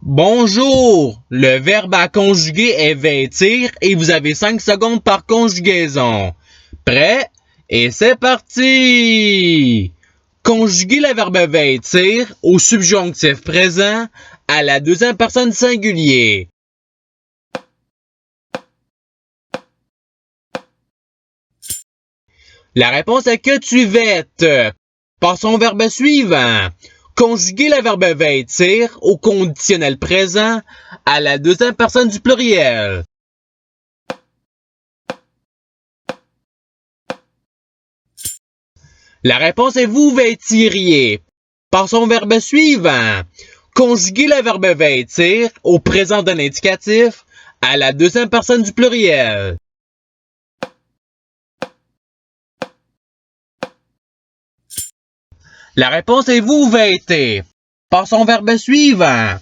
Bonjour! Le verbe à conjuguer est vêtir et vous avez 5 secondes par conjugaison. Prêt? Et c'est parti! Conjuguez le verbe vêtir au subjonctif présent à la deuxième personne singulier. La réponse est que tu vêtes. Passons au verbe suivant. Conjuguer le verbe vêtir au conditionnel présent à la deuxième personne du pluriel. La réponse est vous vêtiriez. Passons au verbe suivant. Conjuguer le verbe vêtir au présent d'un indicatif à la deuxième personne du pluriel. La réponse est vous vêtez. Passons au verbe suivant.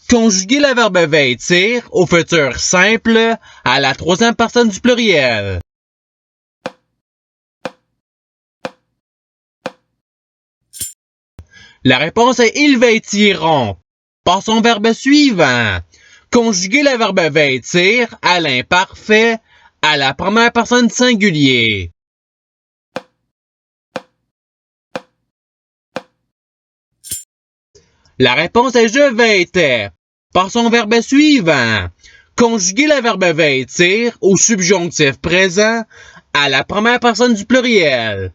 Conjuguer le verbe vêtir au futur simple à la troisième personne du pluriel. La réponse est ils vêtiront. Passons au verbe suivant. Conjuguer le verbe vêtir à l'imparfait à la première personne singulier. La réponse est je vêtais. Passons au verbe suivant. Conjuguer le verbe vêtir au subjonctif présent à la première personne du pluriel.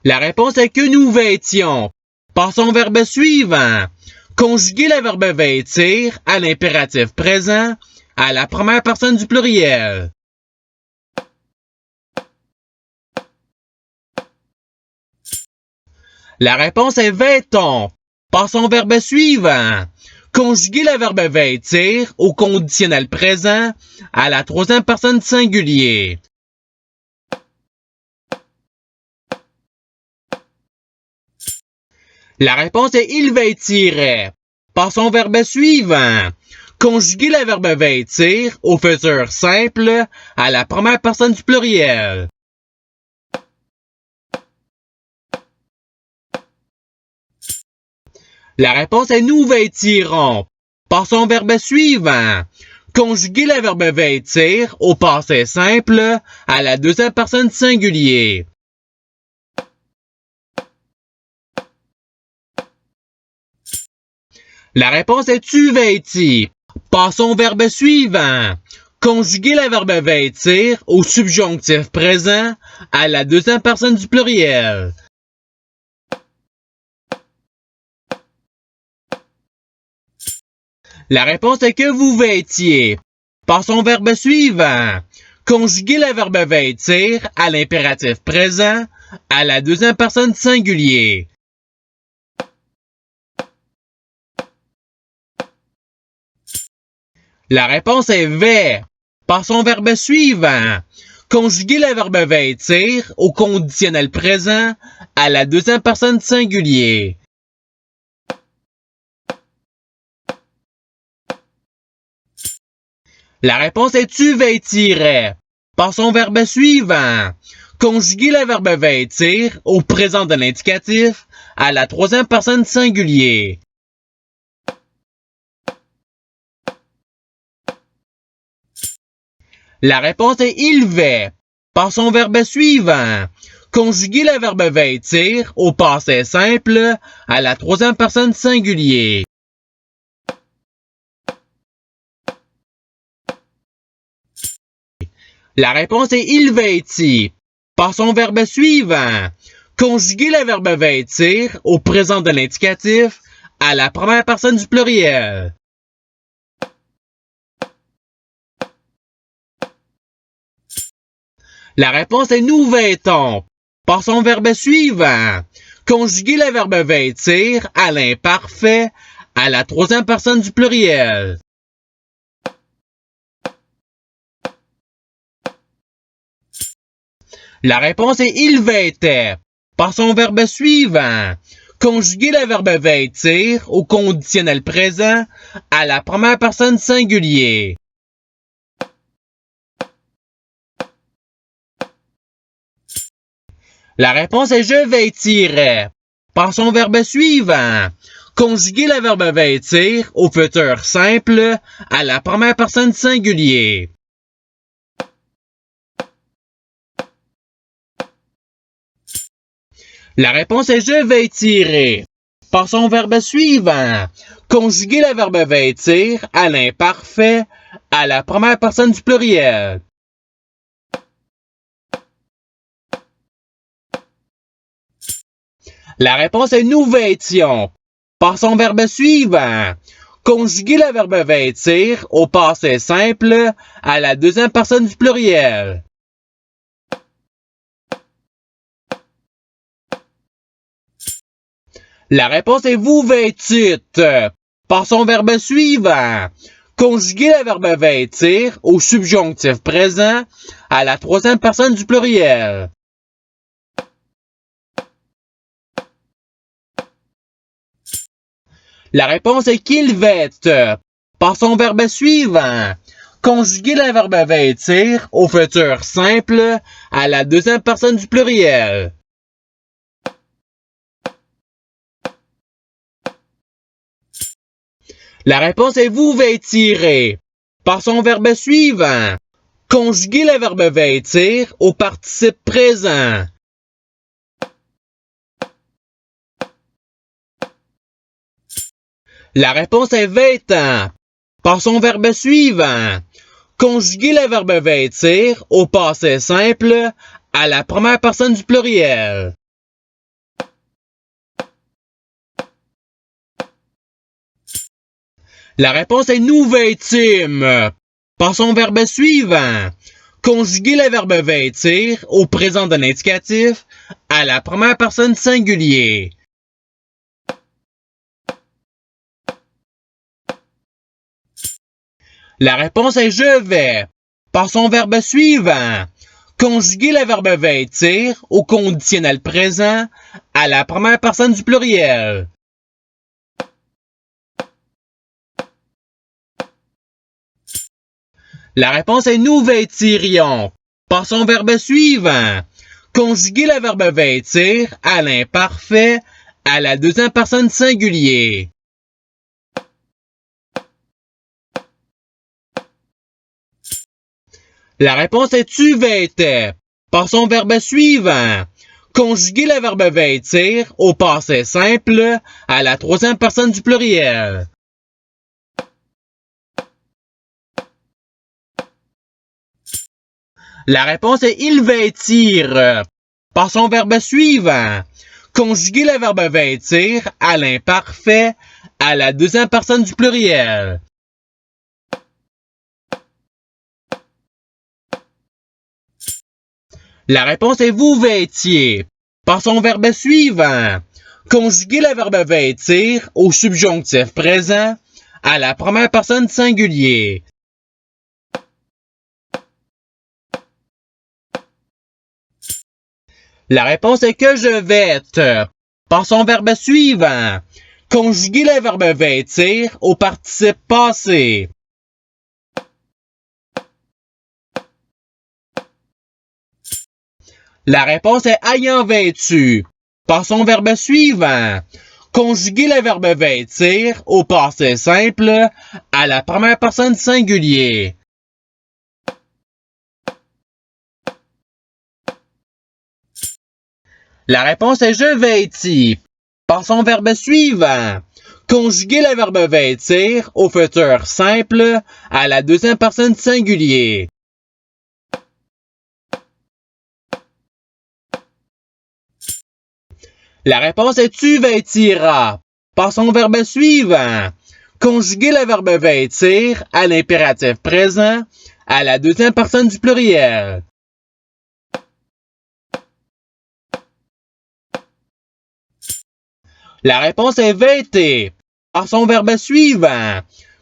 La réponse est que nous vêtions. Passons au verbe suivant. Conjuguer le verbe vêtir à l'impératif présent à la première personne du pluriel. La réponse est vêtons. Passons au verbe suivant. Conjuguer le verbe vêtir au conditionnel présent à la troisième personne singulier. La réponse est il vêtirait. Passons au verbe suivant. Conjuguer le verbe vêtir au futur simple à la première personne du pluriel. La réponse est nous vêtirons. Passons au verbe suivant. Conjuguer le verbe vêtir au passé simple à la deuxième personne singulier. La réponse est tu vêtis. Passons au verbe suivant. Conjuguer le verbe vêtir au subjonctif présent à la deuxième personne du pluriel. La réponse est que vous vêtiez. Passons au verbe suivant. Conjuguer le verbe vêtir à l'impératif présent à la deuxième personne singulier. La réponse est vêt. Passons au verbe suivant. Conjuguer le verbe vêtir au conditionnel présent à la deuxième personne singulier. La réponse est tu vêtirais. Passons au verbe suivant. Conjuguer le verbe vêtir au présent de l'indicatif à la troisième personne singulier. La réponse est il vêt. Passons au verbe suivant. Conjuguer le verbe vêtir au passé simple à la troisième personne singulier. La réponse est il vêtit. Passons au verbe suivant. Conjuguer le verbe vêtir au présent de l'indicatif à la première personne du pluriel. La réponse est nous vêtons. Passons au verbe suivant. Conjuguer le verbe vêtir à l'imparfait à la troisième personne du pluriel. La réponse est il vêtait. Passons au verbe suivant. Conjuguer le verbe vêtir au conditionnel présent à la première personne singulier. La réponse est je vêtirais. Passons au verbe suivant. Conjuguer le verbe vêtir au futur simple à la première personne du singulier. La réponse est je vêtirai. Passons au verbe suivant. Conjuguer le verbe vêtir à l'imparfait à la première personne du pluriel. La réponse est nous vêtions. Passons au verbe suivant. Conjuguer le verbe vêtir au passé simple à la deuxième personne du pluriel. La réponse est vous vêtîtes. Passons au verbe suivant. Conjuguer le verbe vêtir au subjonctif présent à la troisième personne du pluriel. La réponse est qu'ils vêtent. Passons au verbe suivant. Conjuguer le verbe vêtir au futur simple à la deuxième personne du pluriel. La réponse est vous vêtirez. Passons au verbe suivant. Conjuguer le verbe vêtir au participe présent. La réponse est vêtant. Passons au verbe suivant. Conjuguer le verbe vêtir au passé simple à la première personne du pluriel. La réponse est nous vêtîmes. Passons au verbe suivant. Conjuguer le verbe vêtir au présent de l'indicatif à la première personne singulier. La réponse est je vais. Passons au verbe suivant. Conjuguer le verbe vêtir au conditionnel présent à la première personne du pluriel. La réponse est nous vêtirions. Passons au verbe suivant. Conjuguer le verbe vêtir à l'imparfait à la deuxième personne singulier. La réponse est tu vêtais. Passons au verbe suivant. Conjuguer le verbe vêtir au passé simple à la troisième personne du pluriel. La réponse est il vêtir. Passons au verbe suivant. Conjuguer le verbe vêtir à l'imparfait à la deuxième personne du pluriel. La réponse est vous vêtiez. Passons au verbe suivant. Conjuguer le verbe vêtir au subjonctif présent à la première personne singulier. La réponse est que je vête. Passons au verbe suivant. Conjuguer le verbe vêtir au participe passé. La réponse est ayant vêtu. Passons au verbe suivant. Conjuguer le verbe vêtir au passé simple à la première personne singulier. La réponse est je vêtis. Passons au verbe suivant. Conjuguer le verbe vêtir au futur simple à la deuxième personne singulier. La réponse est tu vêtiras. Passons au verbe suivant. Conjuguer le verbe vêtir à l'impératif présent à la deuxième personne du pluriel. La réponse est vêter. Passons au verbe suivant.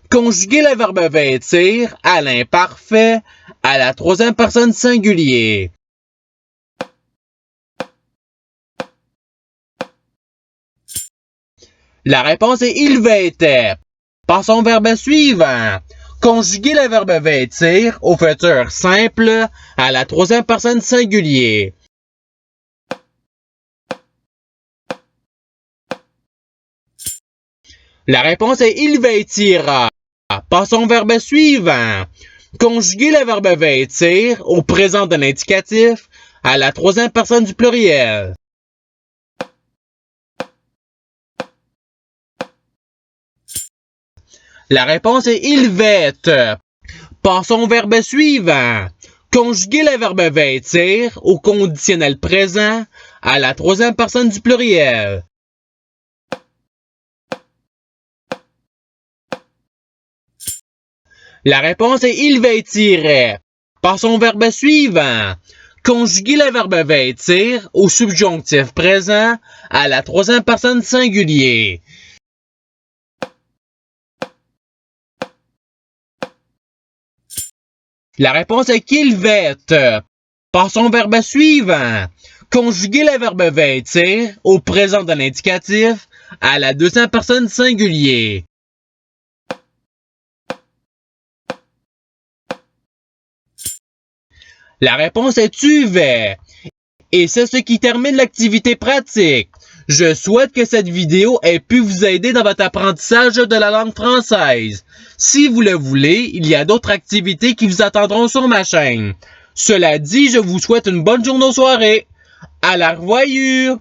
Conjuguer le verbe vêtir à l'imparfait à la troisième personne singulier. La réponse est il vêtait. Passons au verbe suivant. Conjuguer le verbe vêtir au futur simple à la troisième personne singulier. La réponse est il vêtira. Passons au verbe suivant. Conjuguer le verbe vêtir au présent de l'indicatif à la troisième personne du pluriel. La réponse est il vête. Passons au verbe suivant. Conjuguer le verbe vêtir au conditionnel présent à la troisième personne du pluriel. La réponse est il vêtirait. Passons au verbe suivant. Conjuguer le verbe vêtir au subjonctif présent à la troisième personne singulier. La réponse est qu'il vête. Passons au verbe suivant. Conjuguer le verbe vêtir au présent de l'indicatif à la deuxième personne singulier. La réponse est tu vais. Et c'est ce qui termine l'activité pratique. Je souhaite que cette vidéo ait pu vous aider dans votre apprentissage de la langue française. Si vous le voulez, il y a d'autres activités qui vous attendront sur ma chaîne. Cela dit, je vous souhaite une bonne journée ou soirée. À la revoyure!